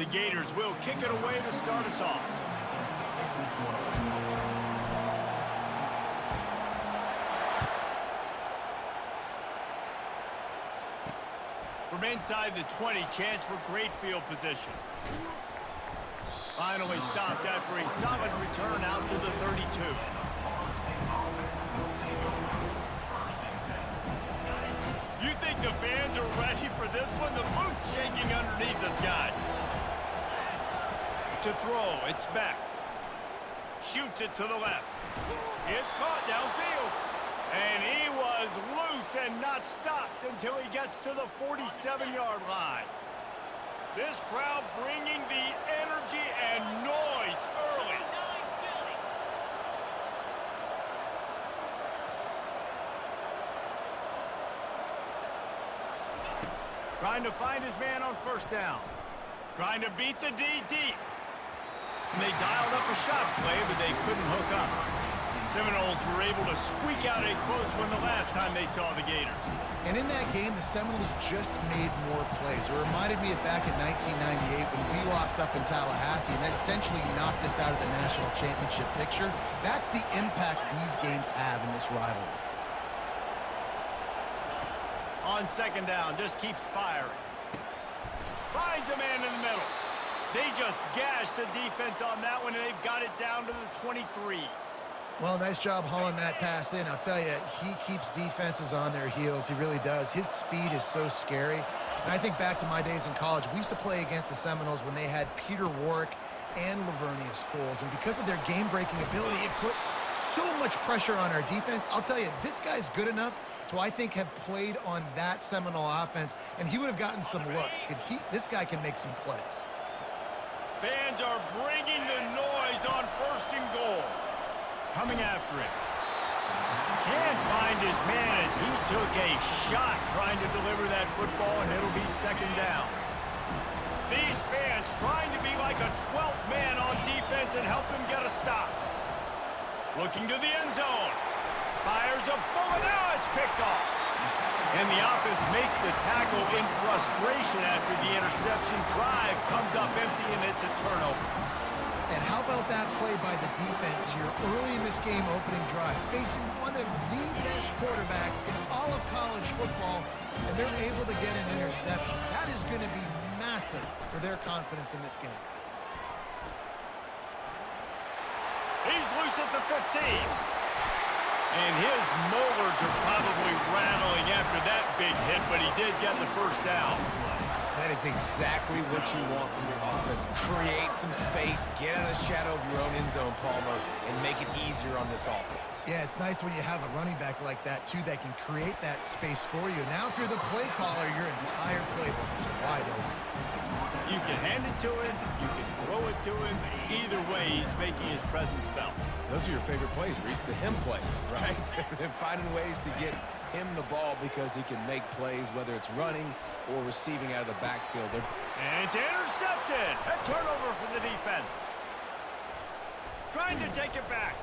The Gators will kick it away to start us off. From inside the 20, chance for great field position. Finally stopped after a solid return out to the 32. You think the fans are ready for this one? The booth's shaking underneath us, guys. To throw, it's back. Shoots it to the left. It's caught downfield. And he was loose and not stopped until he gets to the 47-yard line. This crowd bringing the energy and noise early. Trying to find his man on first down. Trying to beat the D deep. And they dialed up a shot play, but they couldn't hook up. Seminoles were able to squeak out a close one the last time they saw the Gators. And in that game, the Seminoles just made more plays. It reminded me of back in 1998 when we lost up in Tallahassee, and that essentially knocked us out of the national championship picture. That's the impact these games have in this rivalry. On second down, just keeps firing. Finds a man in the middle. They just gashed the defense on that one, and they've got it down to the 23. Well, nice job hauling that pass in. I'll tell you, he keeps defenses on their heels. He really does. His speed is so scary. And I think back to my days in college. We used to play against the Seminoles when they had Peter Warrick and Lavernia Scholes. And because of their game-breaking ability, it put so much pressure on our defense. I'll tell you, this guy's good enough to, I think, have played on that Seminole offense, and he would have gotten some looks. This guy can make some plays. Fans are bringing the noise on first and goal. Coming after it. Can't find his man as he took a shot trying to deliver that football, and it'll be second down. These fans trying to be like a 12th man on defense and help them get a stop. Looking to the end zone. Fires a bullet. Now it's picked off. And the offense makes the tackle in frustration after the interception. Drive comes up empty, and it's a turnover. And how about that play by the defense here early in this game opening drive, facing one of the best quarterbacks in all of college football, and they're able to get an interception. That is going to be massive for their confidence in this game. He's loose at the 15. And his molars are probably rattling after that big hit, but he did get the first down. That is exactly what you want from your offense. Create some space, get out of the shadow of your own end zone, Palmer, and make it easier on this offense. Yeah, it's nice when you have a running back like that, too, that can create that space for you. Now, if you're the play caller, your entire playbook is wide open. You can hand it to him, you can throw it to him. Either way, he's making his presence felt. Those are your favorite plays, Reese, the him plays, right? Finding ways to get him the ball because he can make plays, whether it's running or receiving out of the backfield. And it's intercepted. A turnover for the defense. Trying to take it back.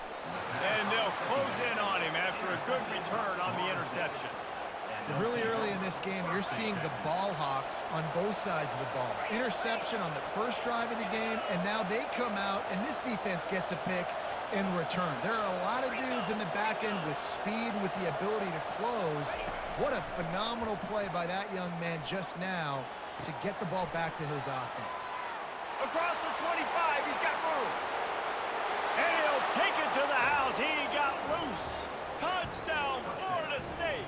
And they'll close in on him after a good return on the interception. Really early in this game, you're seeing the ball hawks on both sides of the ball. Interception on the first drive of the game, and now they come out, and this defense gets a pick in return. There are a lot of dudes in the back end with speed and with the ability to close. What a phenomenal play by that young man just now to get the ball back to his offense. Across the 25, he's got room. And he'll take it to the house. He got loose. Touchdown, Florida State.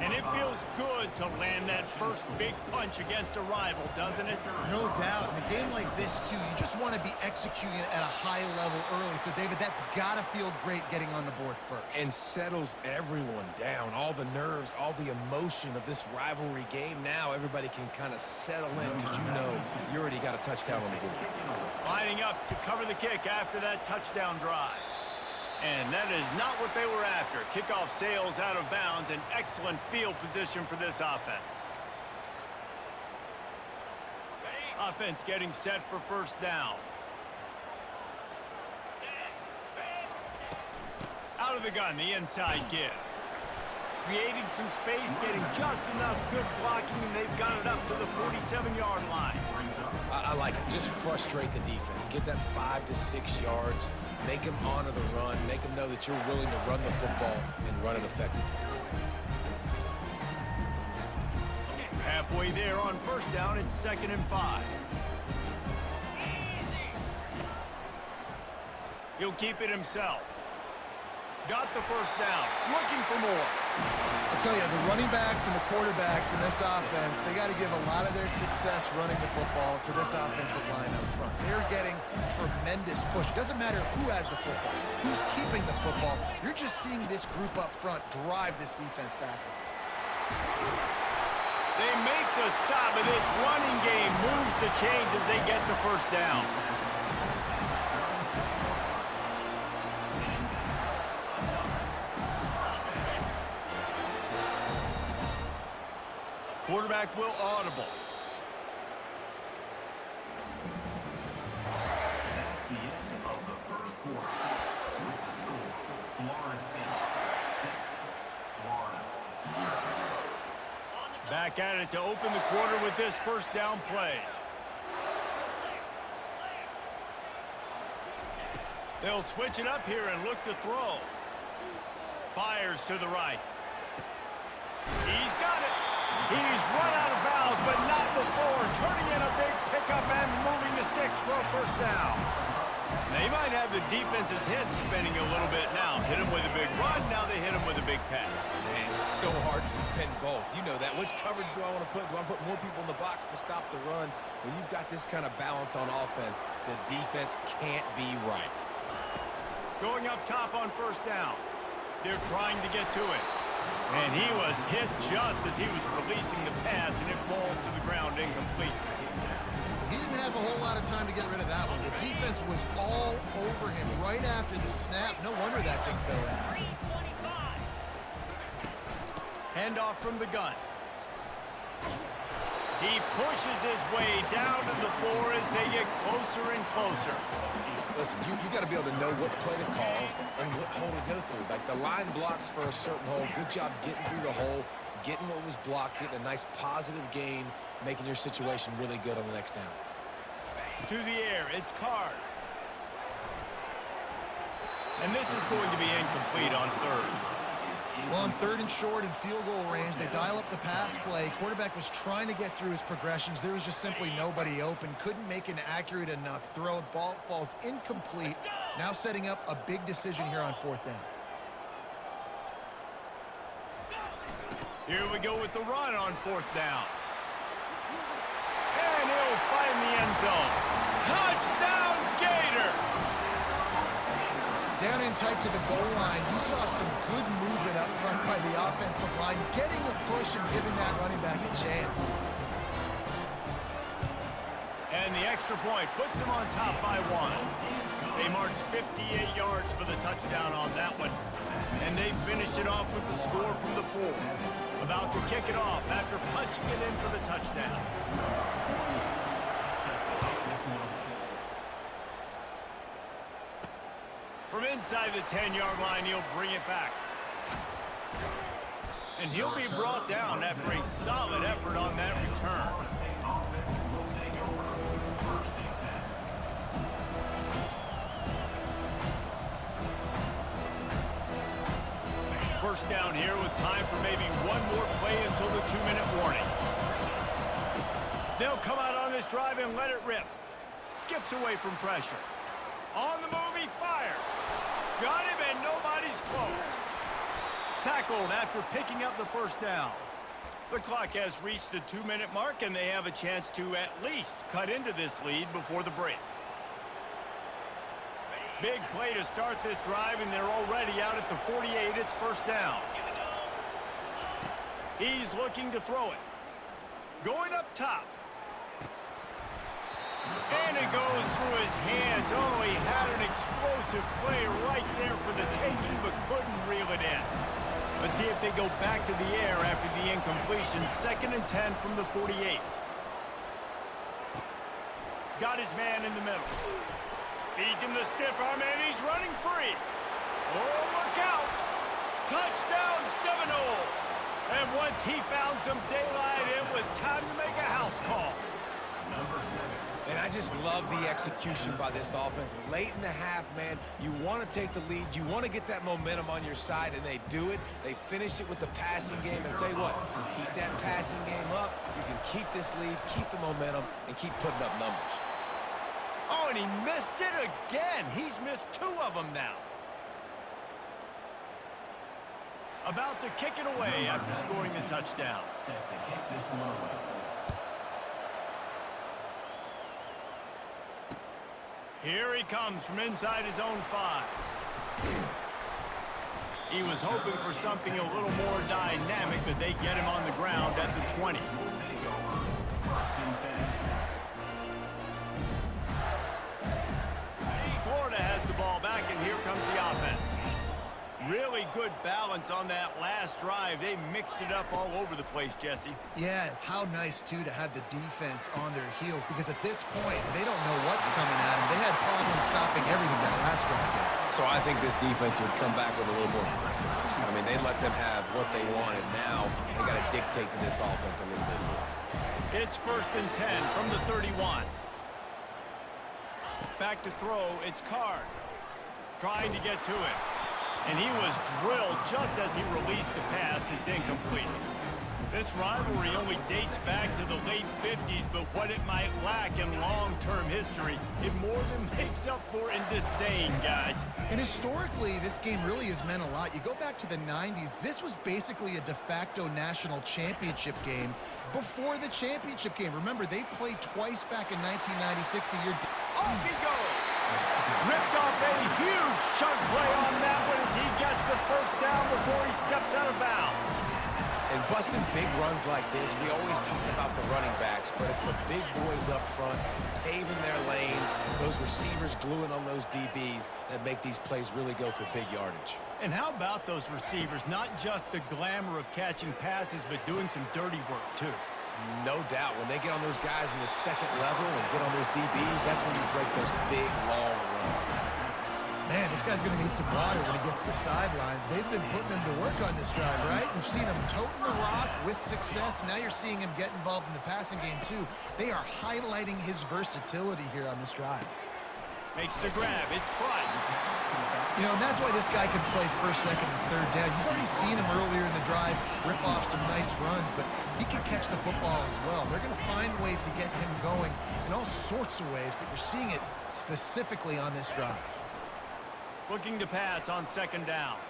And it feels good to land that first big punch against a rival, doesn't it? No doubt. In a game like this, too, you just want to be executing it at a high level early. So, David, that's got to feel great getting on the board first. And settles everyone down. All the nerves, all the emotion of this rivalry game. Now everybody can kind of settle in because you know you already got a touchdown on the board. Lining up to cover the kick after that touchdown drive. And that is not what they were after. Kickoff sails out of bounds. An excellent field position for this offense. Offense getting set for first down. Out of the gun, the inside give. creating some space, getting just enough good blocking, and they've got it up to the 47-yard line. I like it. Just frustrate the defense. Get that 5 to 6 yards. Make them honor the run. Make them know that you're willing to run the football and run it effectively. Halfway there on first down, it's 2nd and 5. He'll keep it himself. Got the first down. Looking for more. I'll tell you, the running backs and the quarterbacks in this offense, they got to give a lot of their success running the football to this offensive line up front. They're getting tremendous push. It doesn't matter who has the football, who's keeping the football. You're just seeing this group up front drive this defense backwards. They make the stop, and this running game moves the chains as they get the first down. Quarterback will audible. That's the end of the first quarter. With the score, Florida State 6, Florida 0. Back at it to open the quarter with this first down play. They'll switch it up here and look to throw. Fires to the right. He's got it. He's run out of bounds, but not before. Turning in a big pickup and moving the sticks for a first down. They might have the defense's head spinning a little bit now. Hit him with a big run, now they hit him with a big pass. Man, it's so hard to defend both. You know that. Which coverage do I want to put? Do I put more people in the box to stop the run? When you've got this kind of balance on offense, the defense can't be right. Going up top on first down. They're trying to get to it. And he was hit just as he was releasing the pass, and it falls to the ground incomplete. He didn't have a whole lot of time to get rid of that one. The defense was all over him right after the snap. No wonder that thing fell in. Handoff from the gun. He pushes his way down to the floor as they get closer and closer. Listen, you got to be able to know what play to call and what hole to go through. Like the line blocks for a certain hole. Good job getting through the hole, getting what was blocked, getting a nice positive gain, making your situation really good on the next down. To the air, it's Card. And this is going to be incomplete on third. Well, on 3rd and short and field goal range, they dial up the pass play. Quarterback was trying to get through his progressions. There was just simply nobody open. Couldn't make an accurate enough throw. Ball falls incomplete. Now setting up a big decision here on 4th down. Here we go with the run on 4th down. And he'll find the end zone. Touchdown, Gator! Down in tight to the goal line, you saw some good movement up front by the offensive line, getting a push and giving that running back a chance. And the extra point puts them on top by 1. They marched 58 yards for the touchdown on that one. And they finished it off with the score from the 4. About to kick it off after punching it in for the touchdown. From inside the 10-yard line, he'll bring it back. And he'll be brought down after a solid effort on that return. First down here with time for maybe one more play until the 2-minute warning. They'll come out on this drive and let it rip. Skips away from pressure. On the move, he fires. Got him, and nobody's close. Tackled after picking up the first down. The clock has reached the 2-minute mark, and they have a chance to at least cut into this lead before the break. Big play to start this drive, and they're already out at the 48. It's first down. He's looking to throw it. Going up top. And it goes through his hands. Oh, he had an explosive play right there for the taking, but couldn't reel it in. Let's see if they go back to the air after the incompletion. 2nd and 10 from the 48. Got his man in the middle. Feeds him the stiff arm, and he's running free. Oh, look out. Touchdown Seminoles! And once he found some daylight, it was time to make a house call. Number 7. And I just love the execution by this offense. Late in the half, man, you want to take the lead. You want to get that momentum on your side, and they do it. They finish it with the passing game. And tell you what, keep that passing game up. You can keep this lead, keep the momentum, and keep putting up numbers. Oh, and he missed it again. He's missed 2 of them now. About to kick it away after scoring the touchdown. Set to kick this one away. Here he comes from inside his own 5. He was hoping for something a little more dynamic, but they get him on the ground at the 20. Take over. First and 10. Florida has the ball back, and here comes the offense. Really good balance on that last drive. They mixed it up all over the place, Jesse. Yeah, how nice, too, to have the defense on their heels, because at this point, they don't know what's coming at them. They had problems stopping everything that last drive. So I think this defense would come back with a little more aggressiveness. I mean, they let them have what they wanted. Now they got to dictate to this offense a little bit more. It's first and 10 from the 31. Back to throw, it's Card. Trying to get to it. And he was drilled just as he released the pass. It's incomplete. This rivalry only dates back to the late 50s, but what it might lack in long-term history, it more than makes up for in disdain, guys. And historically, this game really has meant a lot. You go back to the 90s, this was basically a de facto national championship game before the championship game. Remember, they played twice back in 1996, the year... Off he goes! Ripped off a huge chunk play on that one as he gets the first down before he steps out of bounds. And busting big runs like this, we always talk about the running backs, but it's the big boys up front, paving their lanes, those receivers gluing on those DBs that make these plays really go for big yardage. And how about those receivers? Not just the glamour of catching passes, but doing some dirty work, too. No doubt. When they get on those guys in the second level and get on those DBs, that's when you break those big, long runs. Man, this guy's going to need some water when he gets to the sidelines. They've been putting him to work on this drive, right? We've seen him toting the rock with success. Now you're seeing him get involved in the passing game, too. They are highlighting his versatility here on this drive. Makes the grab. It's Price. You know, and that's why this guy can play first, second, and third down. You've already seen him earlier in the drive rip off some nice runs, but he can catch the football as well. They're going to find ways to get him going in all sorts of ways, but you're seeing it specifically on this drive. Looking to pass on second down.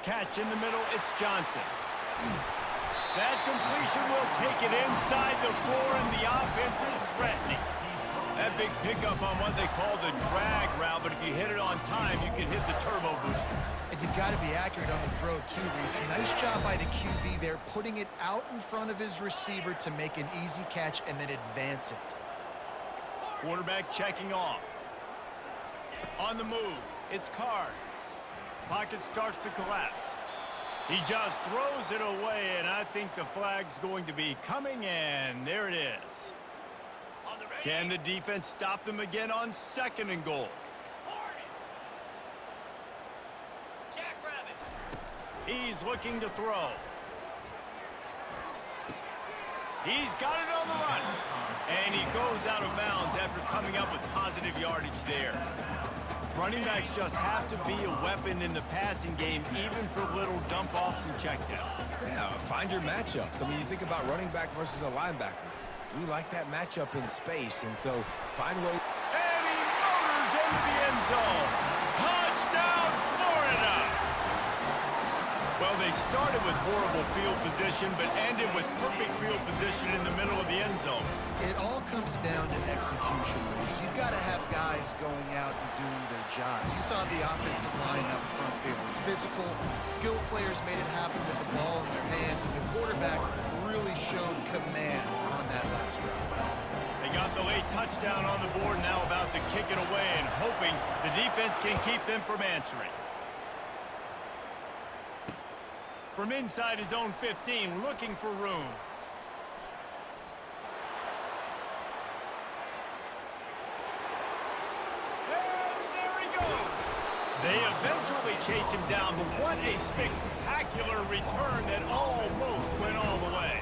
Catch in the middle, it's Johnson. That completion will take it inside the 4, and the offense is threatening. That big pickup on what they call the drag route, but if you hit it on time, you can hit the turbo boosters. And you've got to be accurate on the throw, too, Reese. Nice job by the QB there, putting it out in front of his receiver to make an easy catch and then advance it. Quarterback checking off. On the move, it's Card. Pocket starts to collapse. He just throws it away, and I think the flag's going to be coming in. There it is. Can the defense stop them again on second and goal? He's looking to throw. He's got it on the run. And he goes out of bounds after coming up with positive yardage there. Running backs just have to be a weapon in the passing game, even for little dump-offs and checkdowns. Yeah, find your matchups. I mean, you think about running back versus a linebacker. We like that matchup in space, and so find ways. And he motors into the end zone. Touchdown, Florida! Well, they started with horrible field position, but ended with perfect field position in the middle of the end zone. It all comes down to execution, Reese. You've got to have guys going out and doing their jobs. You saw the offensive line up front. They were physical. Skilled players made it happen with the ball in their hands, and the quarterback really showed command on that last drive. They got the late touchdown on the board, now about to kick it away and hoping the defense can keep them from answering. From inside his own 15, looking for room. And there he goes. They eventually chase him down, but what a spectacular return that almost went all the way.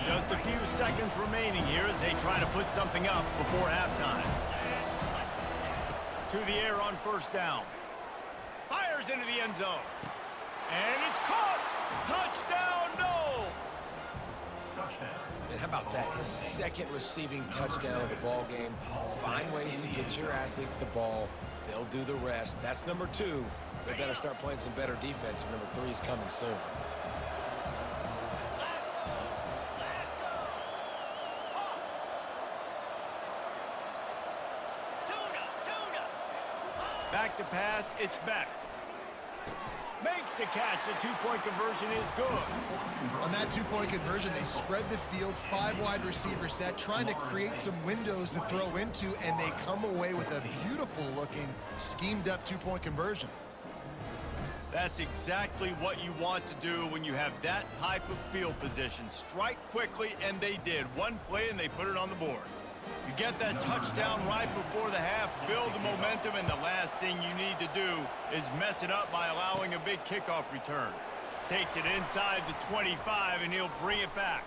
Just a few seconds remaining here as they try to put something up before halftime. To the air on first down. Fires into the end zone. And it's caught! Touchdown, Knowles! And how about that? His second receiving touchdown of the ball game. Find ways to get your athletes the ball. They'll do the rest. That's number 2. They better start playing some better defense. Number 3 is coming soon. Back to pass, it's Beck. Makes the catch. The two-point conversion is good. On that two-point conversion, they spread the field, 5 wide receiver set, trying to create some windows to throw into, and they come away with a beautiful-looking, schemed-up two-point conversion. That's exactly what you want to do when you have that type of field position. Strike quickly, and they did. One play, and they put it on the board. You get that touchdown right before the half, build the momentum, and the last thing you need to do is mess it up by allowing a big kickoff return. Takes it inside the 25, and he'll bring it back.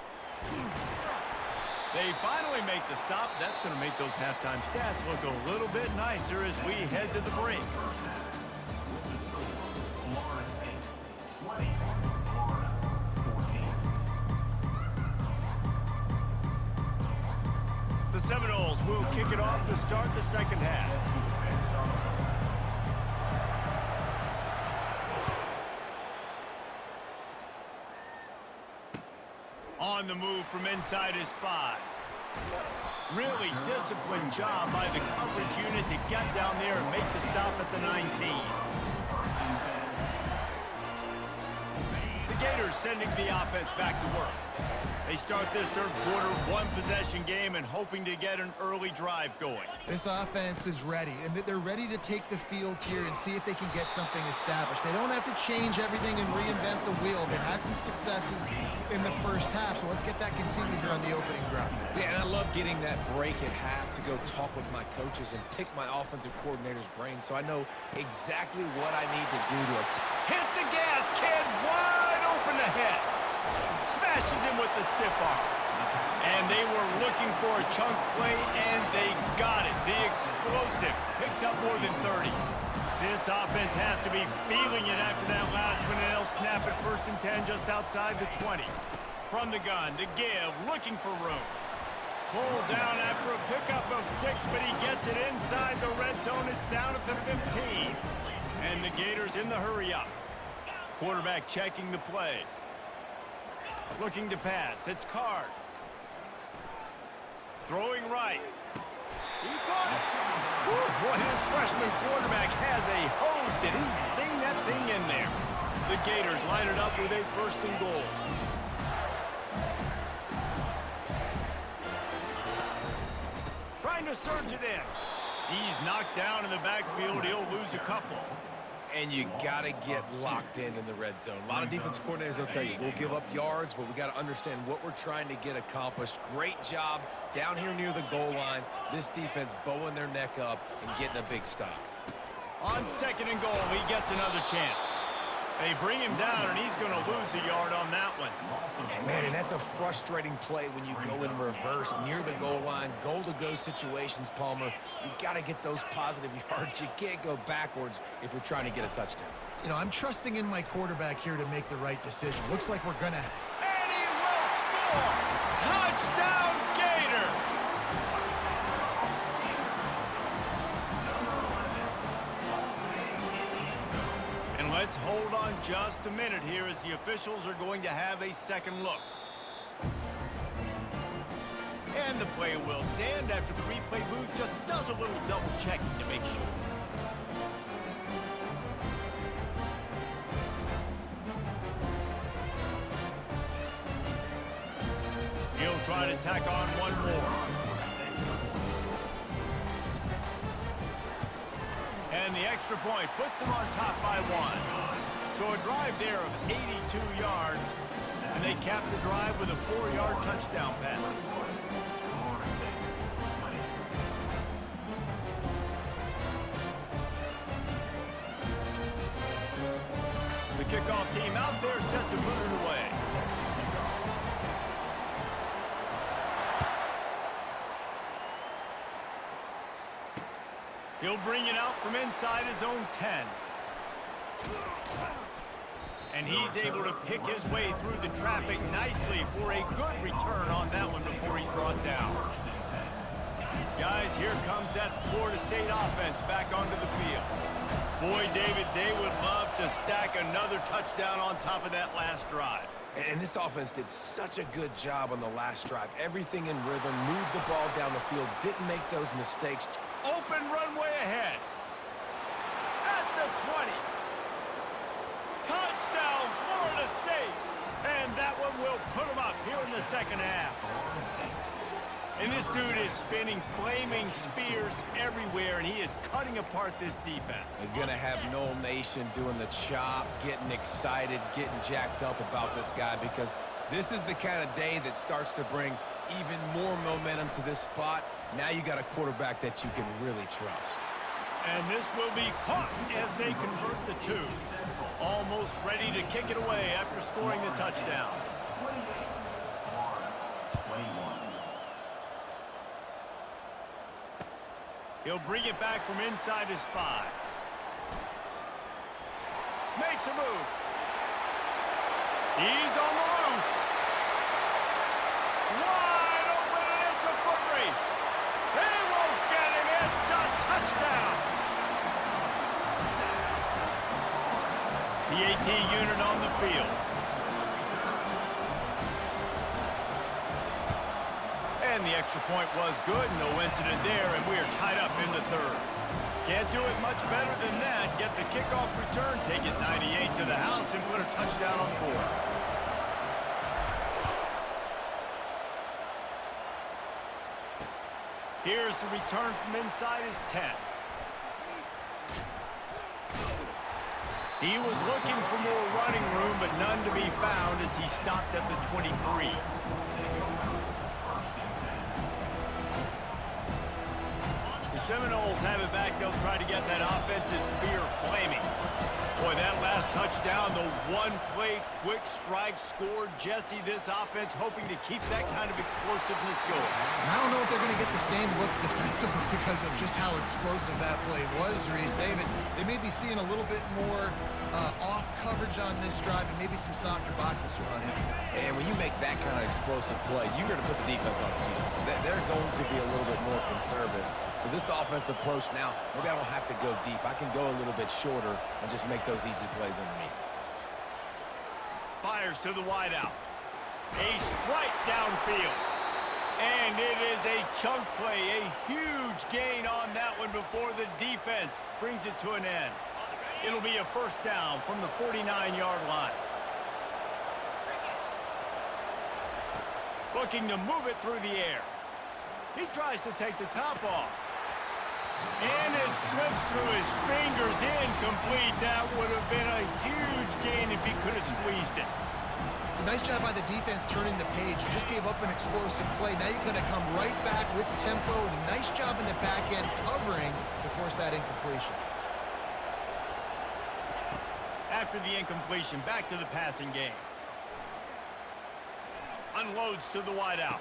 They finally make the stop. That's going to make those halftime stats look a little bit nicer as we head to the break. The Seminoles will kick it off to start the second half. On the move from inside his 5. Really disciplined job by the coverage unit to get down there and make the stop at the 19. The Gators sending the offense back to work. They start this third quarter, one-possession game, and hoping to get an early drive going. This offense is ready, and they're ready to take the field here and see if they can get something established. They don't have to change everything and reinvent the wheel. They've had some successes in the first half, so let's get that continued here on the opening drive. Yeah, and I love getting that break at half to go talk with my coaches and pick my offensive coordinator's brain so I know exactly what I need to do to attack. Hit the gas, kid! Wide open ahead. Smashes him with the stiff arm. And they were looking for a chunk play, and they got it. The explosive picks up more than 30. This offense has to be feeling it after that last one, and they'll snap it 1st and 10 just outside the 20. From the gun to give, looking for room. Pulled down after a pickup of 6, but he gets it inside the red zone. It's down at the 15. And the Gators in the hurry-up. Quarterback checking the play. Looking to pass. It's Card. Throwing right. He got it. Woo, boy, his freshman quarterback has a hose. Did he sing that thing in there? The Gators line it up with a 1st and goal. Trying to surge it in. He's knocked down in the backfield. He'll lose a couple. And you got to get locked in the red zone. A lot of defense coordinators will tell you, we'll give up yards, but we got to understand what we're trying to get accomplished. Great job down here near the goal line. This defense bowing their neck up and getting a big stop. On 2nd and goal, he gets another chance. They bring him down, and he's going to lose a yard on that one. Man, and that's a frustrating play when you go in reverse near the goal line. Goal-to-go situations, Palmer. You got to get those positive yards. You can't go backwards if we're trying to get a touchdown. You know, I'm trusting in my quarterback here to make the right decision. Looks like we're going to... And he will score! Touchdown, Gator! And let's hold on just a minute here as the officials are going to have a second look. And the play will stand after the replay booth just does a little double checking to make sure. He'll try to tack on one more. And the extra point puts them on top by 1. So a drive there of 82 yards, and they cap the drive with a 4-yard touchdown pass. kickoff team out there set to put it away. He'll bring it out from inside his own 10. And he's able to pick his way through the traffic nicely for a good return on that one before he's brought down. Guys, here comes that Florida State offense back onto the field. Boy, David, they would love to stack another touchdown on top of that last drive. And this offense did such a good job on the last drive. Everything in rhythm, moved the ball down the field, didn't make those mistakes. Open runway ahead. At the 20. Touchdown, Florida State. And that one will put them up here in the second half. And this dude is spinning flaming spears everywhere, and he is cutting apart this defense. They're going to have Noel Nation doing the chop, getting excited, getting jacked up about this guy, because this is the kind of day that starts to bring even more momentum to this spot. Now you got a quarterback that you can really trust. And this will be caught as they convert the two. Almost ready to kick it away after scoring the touchdown. He'll bring it back from inside his 5. Makes a move. He's on the loose. Wide open, and it's a foot race. They won't get him. It's a touchdown. The AT unit on the field. And the extra point was good. No incident there, and we are tied up in the third. Can't do it much better than that. Get the kickoff return, take it 98 to the house, and put a touchdown on the board. Here's the return from inside his 10. He was looking for more running room, but none to be found as he stopped at the 23. Seminoles have it back. They'll try to get that offensive spear flaming. Boy, that last touchdown, the one-play quick strike scored. Jesse, this offense hoping to keep that kind of explosiveness going. And I don't know if they're going to get the same looks defensively because of just how explosive that play was, Reese. David, they may be seeing a little bit more off coverage on this drive and maybe some softer boxes to run into. And when you make that kind of explosive play, you're going to put the defense on its heels. They're going to be a little bit more conservative. So this offensive approach now, maybe I don't have to go deep. I can go a little bit shorter and just make those easy plays underneath. Fires to the wideout. A strike downfield. And it is a chunk play, a huge gain on that one before the defense brings it to an end. It'll be a first down from the 49-yard line. Looking to move it through the air. He tries to take the top off. And it slips through his fingers, incomplete. That would have been a huge gain if he could have squeezed it. It's a nice job by the defense turning the page. You just gave up an explosive play. Now you're going to come right back with tempo, and a nice job in the back end covering to force that incompletion. After the incompletion, back to the passing game. Unloads to the wideout.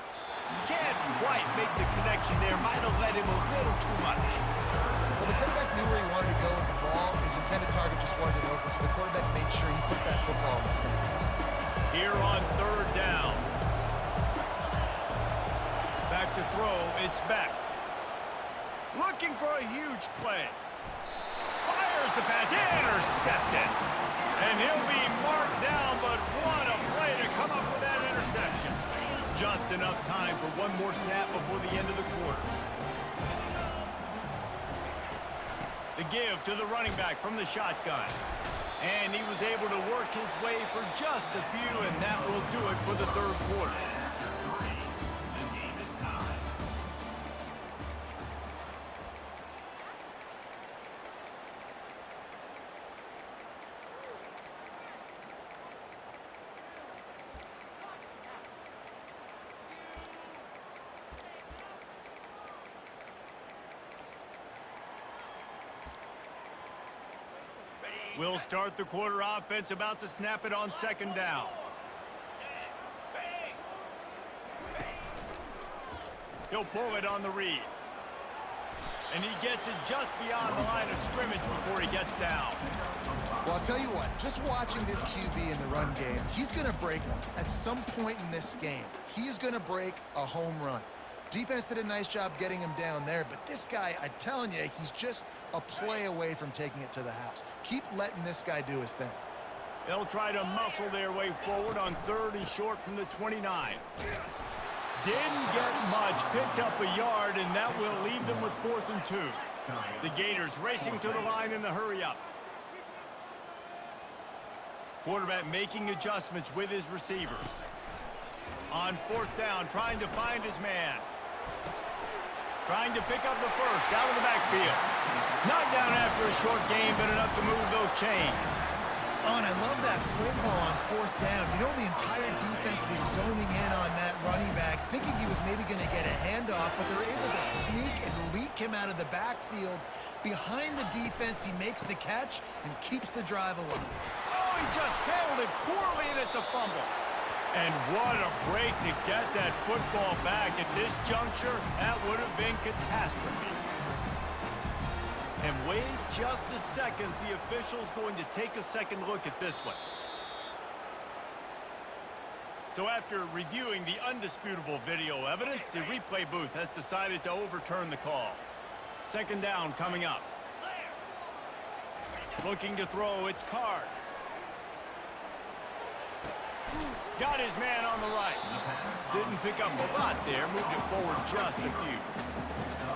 Can't quite make the connection there. Might have let him a little too much. Well, the quarterback knew where he wanted to go with the ball. His intended target just wasn't open, so the quarterback made sure he put that football in the stands. Here on third down. Back to throw. It's back. Looking for a huge play. Fires the pass. Intercepted. And he'll be marked down, but what a play to come up with that interception. Just enough time for one more snap before the end of the quarter. The give to the running back from the shotgun. And he was able to work his way for just a few, and that will do it for the third quarter. We'll start the quarter offense, about to snap it on second down. He'll pull it on the read. And he gets it just beyond the line of scrimmage before he gets down. Well, I'll tell you what, just watching this QB in the run game, he's going to break one. At some point in this game, he's going to break a home run. Defense did a nice job getting him down there, but this guy, I'm telling you, he's just a play away from taking it to the house. Keep letting this guy do his thing. They'll try to muscle their way forward on 3rd and short from the 29. Didn't get much, picked up a yard, and that will leave them with 4th and 2. The Gators racing to the line in the hurry-up. Quarterback making adjustments with his receivers. On 4th down, trying to find his man. Trying to pick up the first out of the backfield. Not down after a short gain, but enough to move those chains. Oh, and I love that play call on 4th down. You know, the entire defense was zoning in on that running back, thinking he was maybe going to get a handoff, but they're able to sneak and leak him out of the backfield. Behind the defense, he makes the catch and keeps the drive alive. Oh, he just handled it poorly, and it's a fumble. And what a break to get that football back. At this juncture, that would have been catastrophe. And wait just a second. The official's going to take a second look at this one. So after reviewing the undisputable video evidence, the replay booth has decided to overturn the call. 2nd down coming up. Looking to throw, it's Card. Got his man on the right. Didn't pick up a lot there, moved it forward just a few.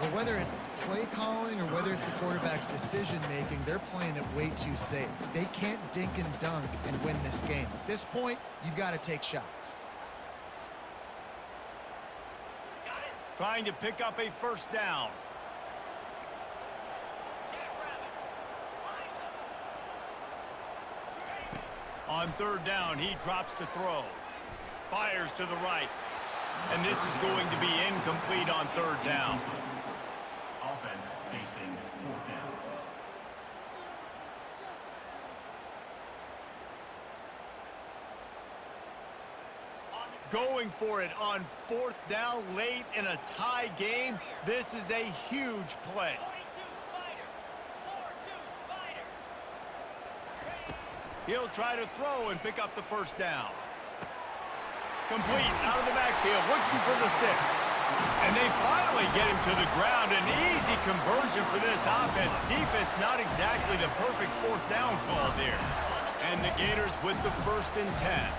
Well, whether it's play calling or whether it's the quarterback's decision-making, they're playing it way too safe. They can't dink and dunk and win this game. At this point, you've got to take shots. Trying to pick up a 1st down. On 3rd down, he drops to throw. Fires to the right. And this is going to be incomplete on 3rd down. Offense facing 4th down. Going for it on 4th down late in a tie game. This is a huge play. He'll try to throw and pick up the 1st down. Complete out of the backfield, looking for the sticks. And they finally get him to the ground. An easy conversion for this offense. Defense not exactly the perfect 4th down call there. And the Gators with the 1st and 10.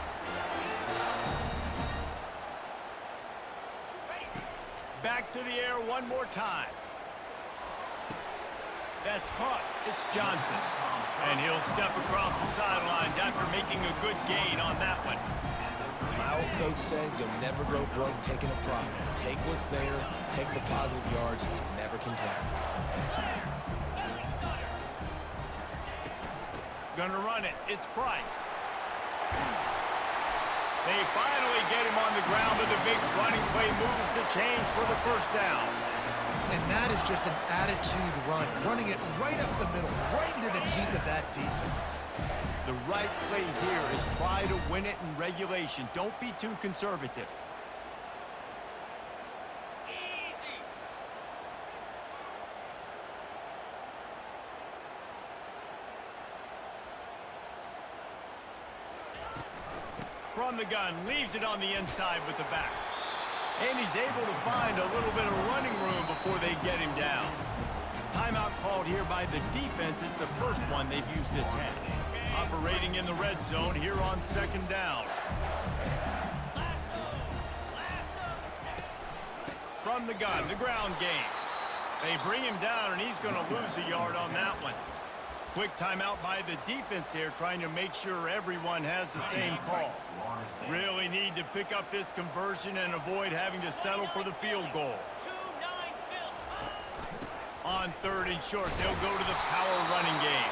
Back to the air one more time. That's caught. It's Johnson. And he'll step across the sidelines after making a good gain on that one. My old coach said you'll never grow broke taking a profit. Take what's there, take the positive yards, and never complain. Gonna run it. It's Price. They finally get him on the ground with a big running play, moves the chains for the 1st down. And that is just an attitude run, running it right up the middle, right into the teeth of that defense. The right play here is try to win it in regulation. Don't be too conservative. Easy. From the gun, leaves it on the inside with the back. And he's able to find a little bit of running room before they get him down. Timeout called here by the defense. It's the first one they've used this half. Operating in the red zone here on 2nd down. From the gun, the ground game. They bring him down, and he's going to lose a yard on that one. Quick timeout by the defense there, trying to make sure everyone has the same call. Really need to pick up this conversion and avoid having to settle for the field goal. On 3rd and short, they'll go to the power running game.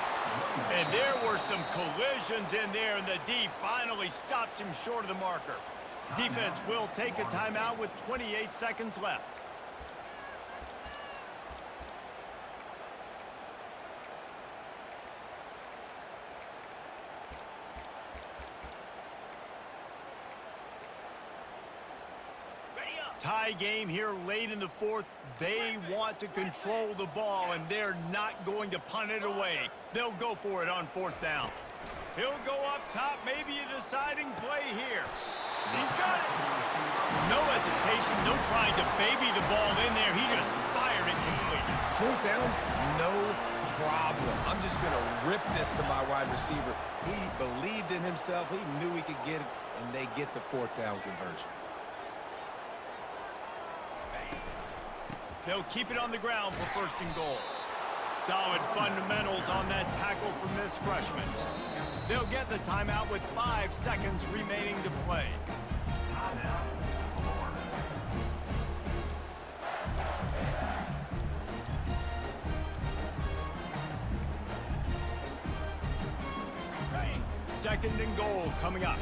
And there were some collisions in there, and the D finally stops him short of the marker. Defense will take a timeout with 28 seconds left. Tie game here late in the fourth. They want to control the ball, and they're not going to punt it away. They'll go for it on fourth down. He'll go up top, maybe a deciding play here. He's got it. No hesitation, no trying to baby the ball in there. He just fired it complete. Fourth down, no problem. I'm just going to rip this to my wide receiver. He believed in himself. He knew he could get it, and they get the fourth down conversion. They'll keep it on the ground for first and goal. Solid fundamentals on that tackle from this freshman. They'll get the timeout with 5 seconds remaining to play. Timeout, Florida. Second and goal coming up.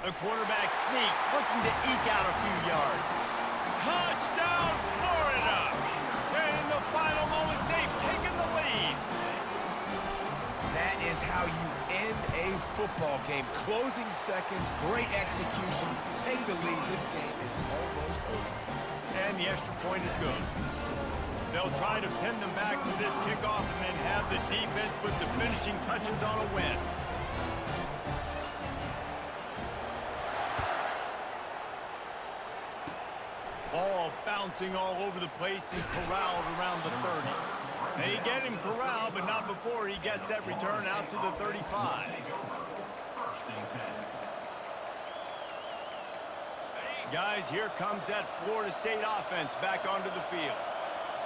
A quarterback sneak, looking to eke out a few yards. Touchdown, Florida! And in the final moments, they've taken the lead. That is how you end a football game. Closing seconds, great execution. Take the lead. This game is almost over. And the extra point is good. They'll try to pin them back with this kickoff and then have the defense put the finishing touches on a win. Ball bouncing all over the place and corralled around the 30. They get him corralled, but not before he gets that return out to the 35. Guys, here comes that Florida State offense back onto the field.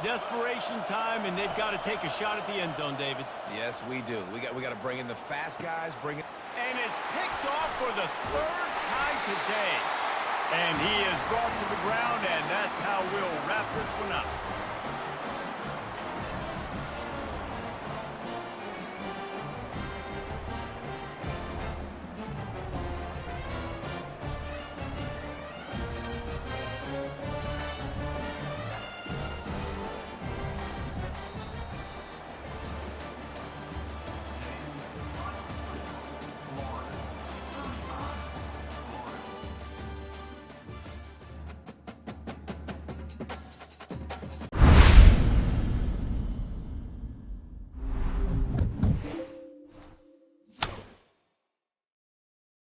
Desperation time, and they've got to take a shot at the end zone, David. Yes, we do. We got to bring in the fast guys, And it's picked off for the 3rd time today. And he is brought to the ground, and that's how we'll wrap this one up.